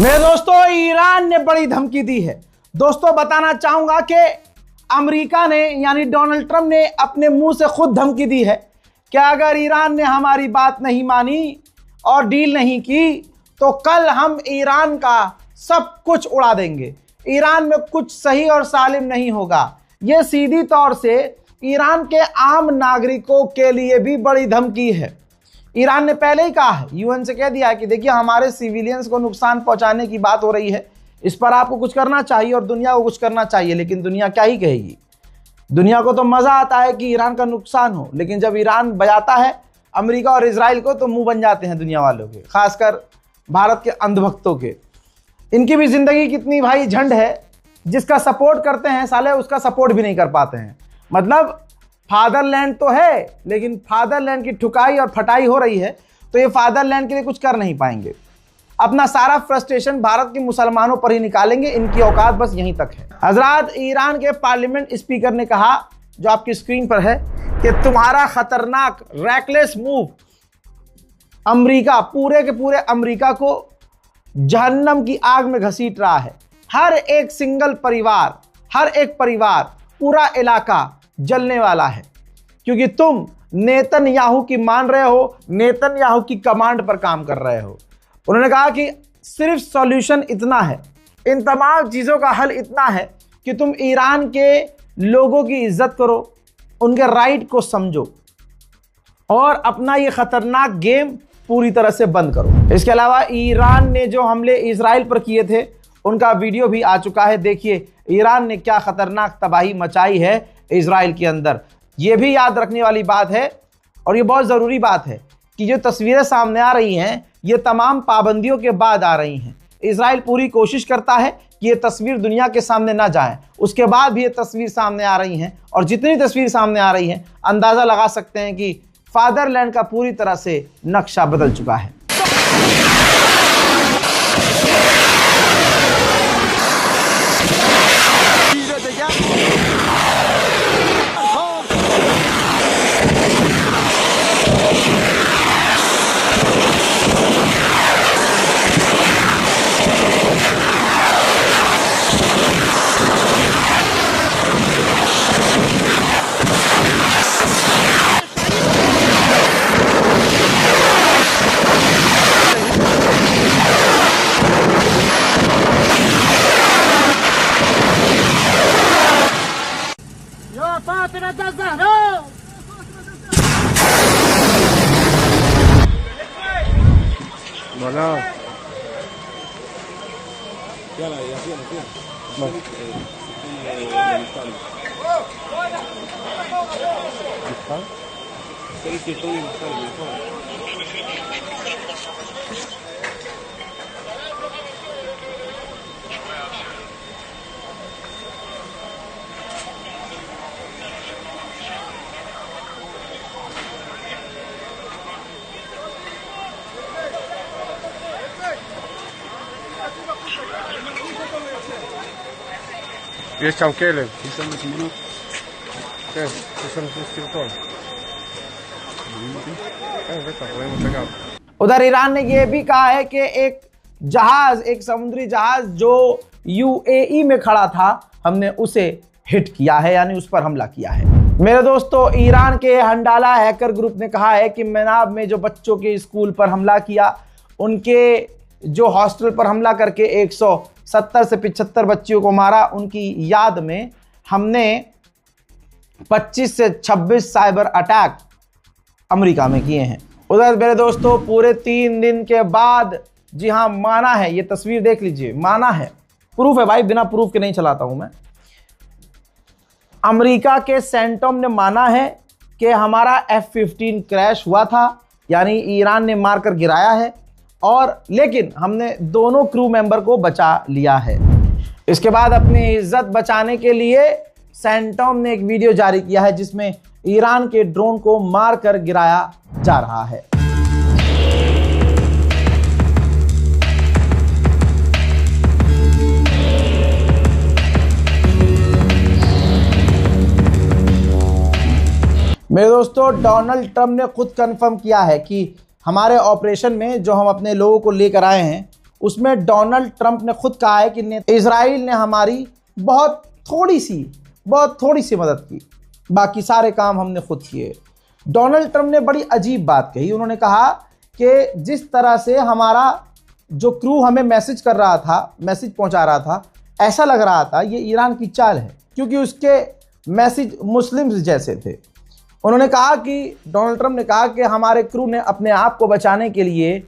मेरे दोस्तों, ईरान ने बड़ी धमकी दी है। दोस्तों, बताना चाहूंगा कि अमेरिका ने यानी डोनाल्ड ट्रंप ने अपने मुंह से खुद धमकी दी है कि अगर ईरान ने हमारी बात नहीं मानी और डील नहीं की तो कल हम ईरान का सब कुछ उड़ा देंगे। ईरान में कुछ सही और सालिम नहीं होगा। यह सीधी तौर से ईरान के आम नागरिकों के लिए भी बड़ी धमकी है। ईरान ने पहले ही कहा है, यूएन से कह दिया है कि देखिए हमारे सिविलियंस को नुकसान पहुंचाने की बात हो रही है, इस पर आपको कुछ करना चाहिए और दुनिया को कुछ करना चाहिए। लेकिन दुनिया क्या ही कहेगी? दुनिया को तो मजा आता है कि ईरान का नुकसान हो, लेकिन जब ईरान बजाता है अमेरिका और इजराइल को तो मुंह बन जाते हैं दुनिया वालों के, खासकर भारत के अंधभक्तों के। इनकी भी जिंदगी कितनी भाई झंड है, जिसका सपोर्ट करते हैं साले उसका सपोर्ट भी नहीं कर पाते हैं। मतलब फादरलैंड तो है, लेकिन फादरलैंड की ठुकाई और फटाई हो रही है, तो ये फादरलैंड के लिए कुछ कर नहीं पाएंगे। अपना सारा फ्रस्ट्रेशन भारत के मुसलमानों पर ही निकालेंगे। इनकी औकात बस यहीं तक है। हजरात, ईरान के पार्लियामेंट स्पीकर ने कहा, जो आपकी स्क्रीन पर है, कि तुम्हारा खतरनाक रैकलेस मूव अमेरिका, पूरे के पूरे अमेरिका को जहन्नम की आग में घसीट रहा है। हर एक सिंगल परिवार, हर एक परिवार, पूरा इलाका जलने वाला है, क्योंकि तुम नेतन्याहू की मान रहे हो, नेतन्याहू की कमांड पर काम कर रहे हो। उन्होंने कहा कि सिर्फ सॉल्यूशन इतना है, इन तमाम चीज़ों का हल इतना है कि तुम ईरान के लोगों की इज्जत करो, उनके राइट को समझो और अपना ये खतरनाक गेम पूरी तरह से बंद करो। इसके अलावा ईरान ने जो हमले इजराइल पर किए थे उनका वीडियो भी आ चुका है। देखिए ईरान ने क्या खतरनाक तबाही मचाई है इजराइल के अंदर। ये भी याद रखने वाली बात है और ये बहुत ज़रूरी बात है कि जो तस्वीरें सामने आ रही हैं ये तमाम पाबंदियों के बाद आ रही हैं। इजराइल पूरी कोशिश करता है कि ये तस्वीर दुनिया के सामने ना जाए, उसके बाद भी ये तस्वीर सामने आ रही हैं। और जितनी तस्वीर सामने आ रही हैं अंदाज़ा लगा सकते हैं कि फादरलैंड का पूरी तरह से नक्शा बदल चुका है। Bueno. Есть там Келли. उधर ईरान ने यह भी कहा है कि एक जहाज, एक समुद्री जहाज जो यूएई में खड़ा था, हमने उसे हिट किया है, यानी उस पर हमला किया है। मेरे दोस्तों, ईरान के हंडाला हैकर ग्रुप ने कहा है कि मेनाब में जो बच्चों के स्कूल पर हमला किया, उनके जो हॉस्टल पर हमला करके 170 से 75 बच्चियों को मारा, उनकी याद में हमने 25 से 26 साइबर अटैक अमेरिका में किए हैं। उधर मेरे दोस्तों, पूरे 3 दिन के बाद, जी हाँ माना है, ये तस्वीर देख लीजिए, माना है, प्रूफ है भाई, बिना प्रूफ के नहीं चलाता हूं मैं। अमेरिका के सेंटोम ने माना है कि हमारा F-15 क्रैश हुआ था, यानी ईरान ने मारकर गिराया है, और लेकिन हमने दोनों क्रू मेंबर को बचा लिया है। इसके बाद अपनी इज्जत बचाने के लिए सेंटोम ने एक वीडियो जारी किया है जिसमें ईरान के ड्रोन को मारकर गिराया जा रहा है। मेरे दोस्तों, डोनाल्ड ट्रंप ने खुद कंफर्म किया है कि हमारे ऑपरेशन में जो हम अपने लोगों को लेकर आए हैं उसमें डोनाल्ड ट्रंप ने खुद कहा है कि इजराइल ने हमारी बहुत थोड़ी सी मदद की, बाकी सारे काम हमने खुद किए। डोनाल्ड ट्रंप ने बड़ी अजीब बात कही। उन्होंने कहा कि जिस तरह से हमारा जो क्रू हमें मैसेज पहुंचा रहा था, ऐसा लग रहा था ये ईरान की चाल है, क्योंकि उसके मैसेज मुस्लिम्स जैसे थे। उन्होंने कहा कि डोनाल्ड ट्रंप ने कहा कि हमारे क्रू ने अपने आप को बचाने के लिए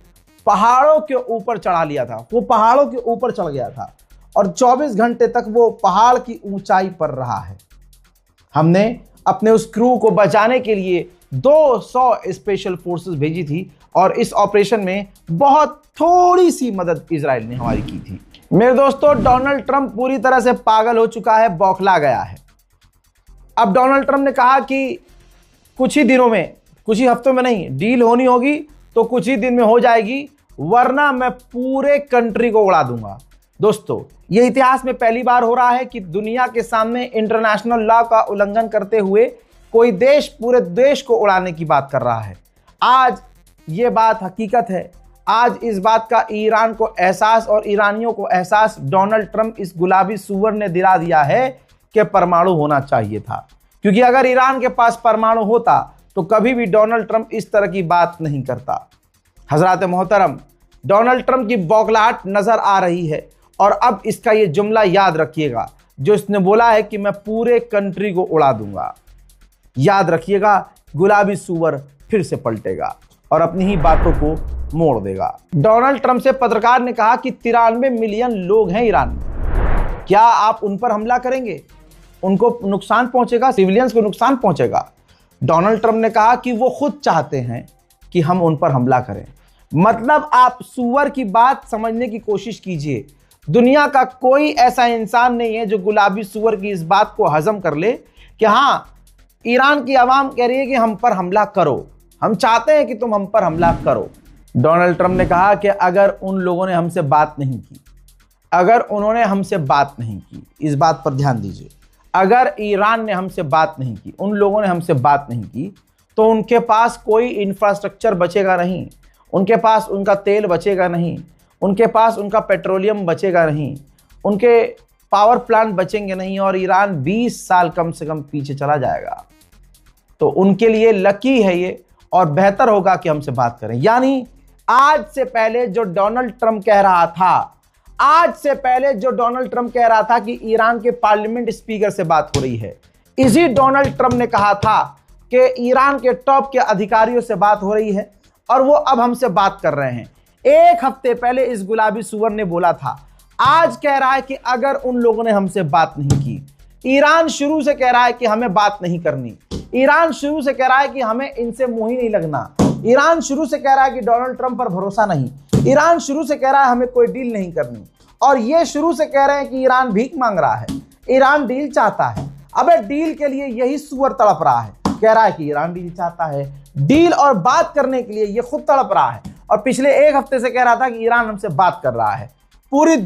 पहाड़ों के ऊपर चढ़ा लिया था। वो पहाड़ों के ऊपर चढ़ गया था और 24 घंटे तक वो पहाड़ की ऊंचाई पर रहा है। हमने अपने उस क्रू को बचाने के लिए 200 स्पेशल फोर्सेस भेजी थी और इस ऑपरेशन में बहुत थोड़ी सी मदद इजराइल ने हमारी की थी। मेरे दोस्तों, डोनाल्ड ट्रंप पूरी तरह से पागल हो चुका है, बौखला गया है। अब डोनाल्ड ट्रंप ने कहा कि कुछ ही हफ्तों में नहीं, डील होनी होगी तो कुछ ही दिन में हो जाएगी, वरना मैं पूरे कंट्री को उड़ा दूंगा। दोस्तों, ये इतिहास में पहली बार हो रहा है कि दुनिया के सामने इंटरनेशनल लॉ का उल्लंघन करते हुए कोई देश पूरे देश को उड़ाने की बात कर रहा है। आज ये बात हकीकत है। आज इस बात का ईरान को एहसास और ईरानियों को एहसास डोनाल्ड ट्रंप इस गुलाबी सूअर ने दिला दिया है कि परमाणु होना चाहिए था, क्योंकि अगर ईरान के पास परमाणु होता तो कभी भी डोनाल्ड ट्रंप इस तरह की बात नहीं करता। हजरात मोहतरम, डोनाल्ड ट्रंप की बौखलाहट नजर आ रही है और अब इसका ये जुमला याद रखिएगा जो इसने बोला है कि मैं पूरे कंट्री को उड़ा दूंगा। याद रखिएगा, गुलाबी सूअर फिर से पलटेगा और अपनी ही बातों को मोड़ देगा। डोनाल्ड ट्रंप से पत्रकार ने कहा कि 93 मिलियन लोग हैं ईरान में, क्या आप उन पर हमला करेंगे? उनको नुकसान पहुंचेगा, सिविलियंस को नुकसान पहुंचेगा। डोनाल्ड ट्रंप ने कहा कि वो खुद चाहते हैं कि हम उन पर हमला करें। मतलब आप सूअर की बात समझने की कोशिश कीजिए। दुनिया का कोई ऐसा इंसान नहीं है जो गुलाबी सूअर की इस बात को हजम कर ले कि हाँ, ईरान की आवाम कह रही है कि हम पर हमला करो, हम चाहते हैं कि तुम हम पर हमला करो। डोनाल्ड ट्रंप ने कहा कि अगर उन लोगों ने हमसे बात नहीं की, अगर उन्होंने हमसे बात नहीं की, इस बात पर ध्यान दीजिए, अगर ईरान ने हमसे बात नहीं की, उन लोगों ने हमसे बात नहीं की, तो उनके पास कोई इंफ्रास्ट्रक्चर बचेगा नहीं, उनके पास उनका तेल बचेगा नहीं, उनके पास उनका पेट्रोलियम बचेगा नहीं, उनके पावर प्लांट बचेंगे नहीं और ईरान 20 साल कम से कम पीछे चला जाएगा। तो उनके लिए लकी है ये और बेहतर होगा कि हमसे बात करें। यानी आज से पहले जो डोनाल्ड ट्रंप कह रहा था, आज से पहले जो डोनाल्ड ट्रंप कह रहा था कि ईरान के पार्लियामेंट स्पीकर से बात हो रही है, इसी डोनाल्ड ट्रंप ने कहा था कि ईरान के टॉप के अधिकारियों से बात हो रही है और वो अब हमसे बात कर रहे हैं। एक हफ्ते पहले इस गुलाबी सूअर ने बोला था, आज कह रहा है कि अगर उन लोगों ने हमसे बात नहीं की। ईरान शुरू से कह रहा है कि हमें बात नहीं करनी, ईरान शुरू से कह रहा है कि हमें इनसे मुंह ही नहीं लगना, ईरान शुरू से कह रहा है कि डोनाल्ड ट्रंप पर भरोसा नहीं, ईरान शुरू से कह रहा है हमें कोई डील नहीं करनी, और ये शुरू से कह रहे हैं कि ईरान भीख मांग रहा है, ईरान डील चाहता है। अबे डील के लिए यही सूअर तड़प रहा है, कह रहा है कि ईरान डील चाहता है, डील और बात करने के लिए ये खुद तड़प रहा है और पिछले एक हफ्ते से कह रहा था कि ईरान हमसे बात कर रहा है। पूरी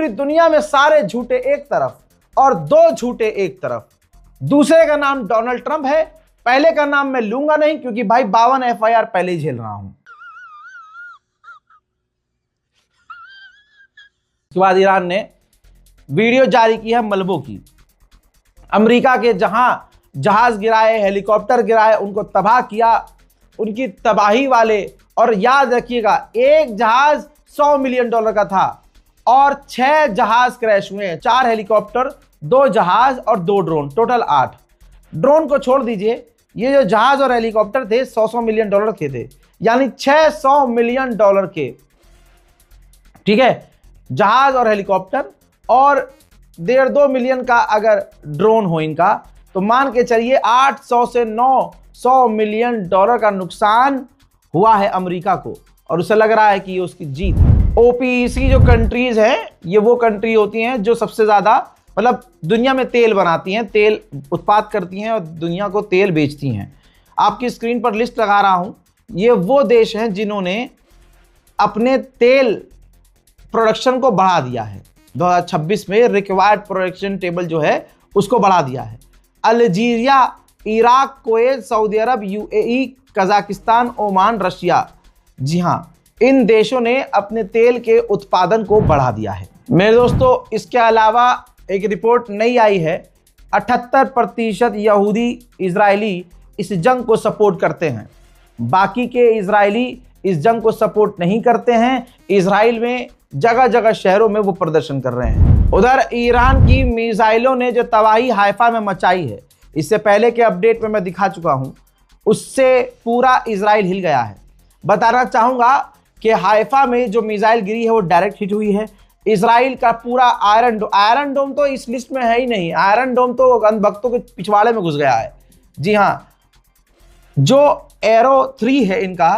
दुनिया में सारे झूठे एक तरफ और दो झूठे एक तरफ। दूसरे का नाम डोनाल्ड ट्रंप है, पहले का नाम मैं लूंगा नहीं क्योंकि भाई 52 एफआईआर पहले ही झेल रहा हूं। उसके बाद ईरान ने वीडियो जारी की है मलबों की, अमेरिका के जहां जहाज गिराए, हेलीकॉप्टर गिराए, उनको तबाह किया, उनकी तबाही वाले। और याद रखिएगा, एक जहाज $100 मिलियन का था और 6 जहाज क्रैश हुए हैं, 4 हेलीकॉप्टर, 2 जहाज और 2 ड्रोन, टोटल 8। ड्रोन को छोड़ दीजिए, ये जो जहाज और हेलीकॉप्टर थे 100 मिलियन डॉलर के थे, यानी $600 मिलियन के, ठीक है, जहाज और हेलीकॉप्टर, और 1.5 मिलियन का अगर ड्रोन हो इनका, तो मान के चलिए 800 से 900 मिलियन डॉलर का नुकसान हुआ है अमेरिका को, और उसे लग रहा है कि ये उसकी जीत है। ओपीईसी जो कंट्रीज हैं, ये वो कंट्री होती हैं जो सबसे ज्यादा मतलब दुनिया में तेल बनाती हैं, तेल उत्पाद करती हैं और दुनिया को तेल बेचती हैं। आपकी स्क्रीन पर लिस्ट लगा रहा हूं, ये वो देश हैं जिन्होंने अपने तेल प्रोडक्शन को बढ़ा दिया है। 2026 में रिक्वायर्ड प्रोडक्शन टेबल जो है उसको बढ़ा दिया है। अल्जीरिया, इराक, कुवैत, सऊदी अरब, यूएई, कजाकिस्तान, ओमान, रशिया। जी हाँ, इन देशों ने अपने तेल के उत्पादन को बढ़ा दिया है। मेरे दोस्तों, इसके अलावा एक रिपोर्ट नई आई है, 78% यहूदी इजरायली इस जंग को सपोर्ट करते हैं, बाकी के इजरायली इस जंग को सपोर्ट नहीं करते हैं। इजराइल में जगह जगह शहरों में वो प्रदर्शन कर रहे हैं। उधर ईरान की मिसाइलों ने जो तबाही हाइफा में मचाई है, इससे पहले के अपडेट में मैं दिखा चुका हूं, उससे पूरा इजराइल हिल गया है। बताना चाहूंगा कि हाइफा में जो मिसाइल गिरी है वो डायरेक्ट हिट हुई है। इजराइल का पूरा आयरन डोम तो इस लिस्ट में है ही नहीं। आयरन डोम तो अंधभक्तों के पिछवाड़े में घुस गया है। जी हाँ, जो एरो 3 है इनका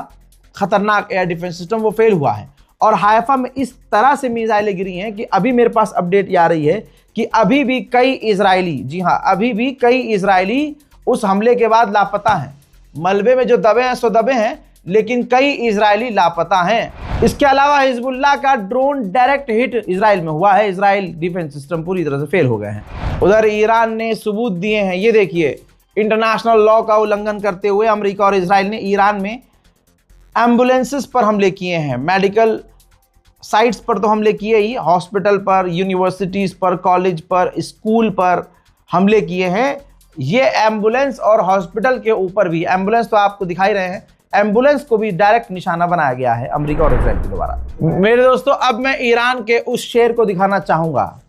खतरनाक एयर डिफेंस सिस्टम, वो फेल हुआ है। और हाइफा में इस तरह से मिसाइलें गिरी हैं कि अभी मेरे पास अपडेट आ रही है कि अभी भी कई इजरायली, जी हाँ, अभी भी कई इजरायली उस हमले के बाद लापता हैं। मलबे में जो दबे हैं सो दबे हैं, लेकिन कई इजरायली लापता हैं। इसके अलावा हिजबुल्लाह का ड्रोन डायरेक्ट हिट इजराइल में हुआ है। इजराइल डिफेंस सिस्टम पूरी तरह से फेल हो गए हैं। उधर ईरान ने सबूत दिए हैं, ये देखिए, इंटरनेशनल लॉ का उल्लंघन करते हुए अमेरिका और इजराइल ने ईरान में एम्बुलेंसेस पर हमले किए हैं। मेडिकल साइट्स पर तो हमले किए ही, हॉस्पिटल पर, यूनिवर्सिटीज़ पर, कॉलेज पर, स्कूल पर हमले किए हैं। ये एम्बुलेंस और हॉस्पिटल के ऊपर भी, एम्बुलेंस तो आपको दिखाई रहे हैं, एम्बुलेंस को भी डायरेक्ट निशाना बनाया गया है अमेरिका और इजराइल के द्वारा। मेरे दोस्तों, अब मैं ईरान के उस शेर को दिखाना चाहूँगा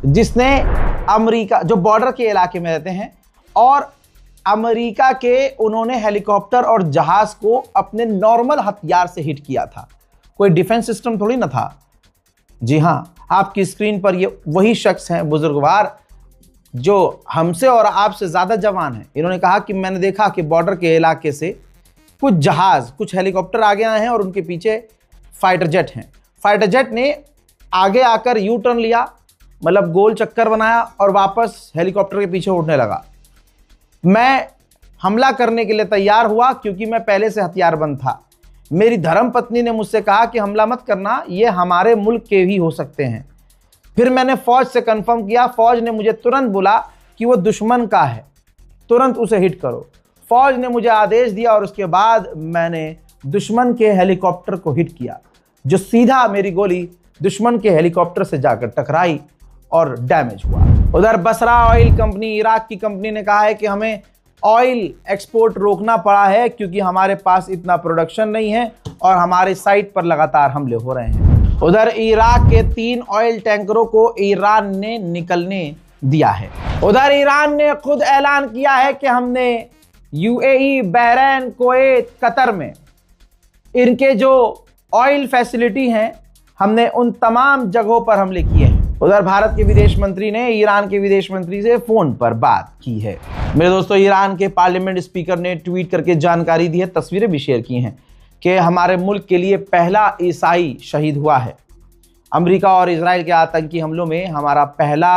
जिसने अमेरिका, जो बॉर्डर के इलाके में रहते हैं, और अमेरिका के उन्होंने हेलीकॉप्टर और जहाज को अपने नॉर्मल हथियार से हिट किया था। कोई डिफेंस सिस्टम थोड़ी ना था। जी हाँ, आपकी स्क्रीन पर ये वही शख्स हैं, बुजुर्गवार, जो हमसे और आपसे ज़्यादा जवान हैं। इन्होंने कहा कि मैंने देखा कि बॉर्डर के इलाके से कुछ जहाज, कुछ हेलीकॉप्टर आगे आए हैं और उनके पीछे फाइटर जेट हैं। फाइटर जेट ने आगे आकर यू टर्न लिया, मतलब गोल चक्कर बनाया और वापस हेलीकॉप्टर के पीछे उड़ने लगा। मैं हमला करने के लिए तैयार हुआ क्योंकि मैं पहले से हथियारबंद था। मेरी धर्म पत्नी ने मुझसे कहा कि हमला मत करना, ये हमारे मुल्क के ही हो सकते हैं। फिर मैंने फौज से कंफर्म किया। फौज ने मुझे तुरंत बोला कि वो दुश्मन का है, तुरंत उसे हिट करो। फौज ने मुझे आदेश दिया और उसके बाद मैंने दुश्मन के हेलीकॉप्टर को हिट किया, जो सीधा मेरी गोली दुश्मन के हेलीकॉप्टर से जाकर टकराई और डैमेज हुआ। उधर बसरा ऑयल कंपनी, इराक की कंपनी ने कहा है कि हमें ऑयल एक्सपोर्ट रोकना पड़ा है क्योंकि हमारे पास इतना प्रोडक्शन नहीं है और हमारे साइट पर लगातार हमले हो रहे हैं। उधर इराक के 3 ऑयल टैंकरों को ईरान ने निकलने दिया है। उधर ईरान ने खुद ऐलान किया है कि हमने यूएई, बहरीन, कुवैत, कतर में इनके जो ऑयल फैसिलिटी हैं, हमने उन तमाम जगहों पर हमले किए हैं। उधर भारत के विदेश मंत्री ने ईरान के विदेश मंत्री से फोन पर बात की है। मेरे दोस्तों, ईरान के पार्लियामेंट स्पीकर ने ट्वीट करके जानकारी दी है, तस्वीरें भी शेयर की हैं कि हमारे मुल्क के लिए पहला ईसाई शहीद हुआ है। अमेरिका और इजराइल के आतंकी हमलों में हमारा पहला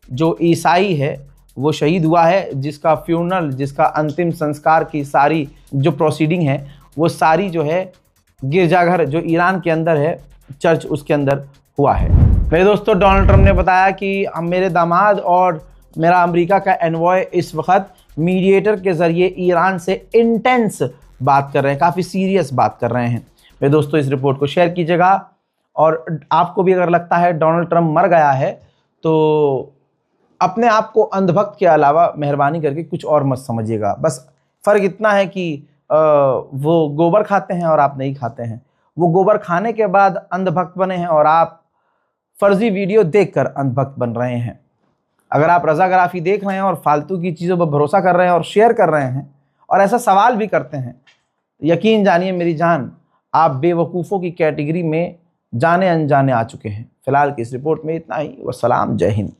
जो ईसाई है वो शहीद हुआ है, जिसका फ्यूनरल, जिसका अंतिम संस्कार की सारी जो प्रोसीडिंग है वो सारी जो है गिरजाघर जो ईरान के अंदर है, चर्च, उसके अंदर हुआ है। मेरे दोस्तों, डोनाल्ड ट्रंप ने बताया कि मेरे दामाद और मेरा अमेरिका का एनवॉय इस वक्त मीडिएटर के ज़रिए ईरान से इंटेंस बात कर रहे हैं, काफ़ी सीरियस बात कर रहे हैं। मेरे दोस्तों, इस रिपोर्ट को शेयर कीजिएगा और आपको भी अगर लगता है डोनाल्ड ट्रंप मर गया है तो अपने आप को अंधभक्त के अलावा मेहरबानी करके कुछ और मत समझिएगा। बस फ़र्क इतना है कि वो गोबर खाते हैं और आप नहीं खाते हैं। वो गोबर खाने के बाद अंधभक्त बने हैं और आप फर्जी वीडियो देखकर अंधभक्त बन रहे हैं। अगर आप रज़ाग्राफी देख रहे हैं और फालतू की चीज़ों पर भरोसा कर रहे हैं और शेयर कर रहे हैं और ऐसा सवाल भी करते हैं, यकीन जानिए मेरी जान, आप बेवकूफ़ों की कैटेगरी में जाने अनजाने आ चुके हैं। फिलहाल की इस रिपोर्ट में इतना ही। वस्सलाम, जय हिंद।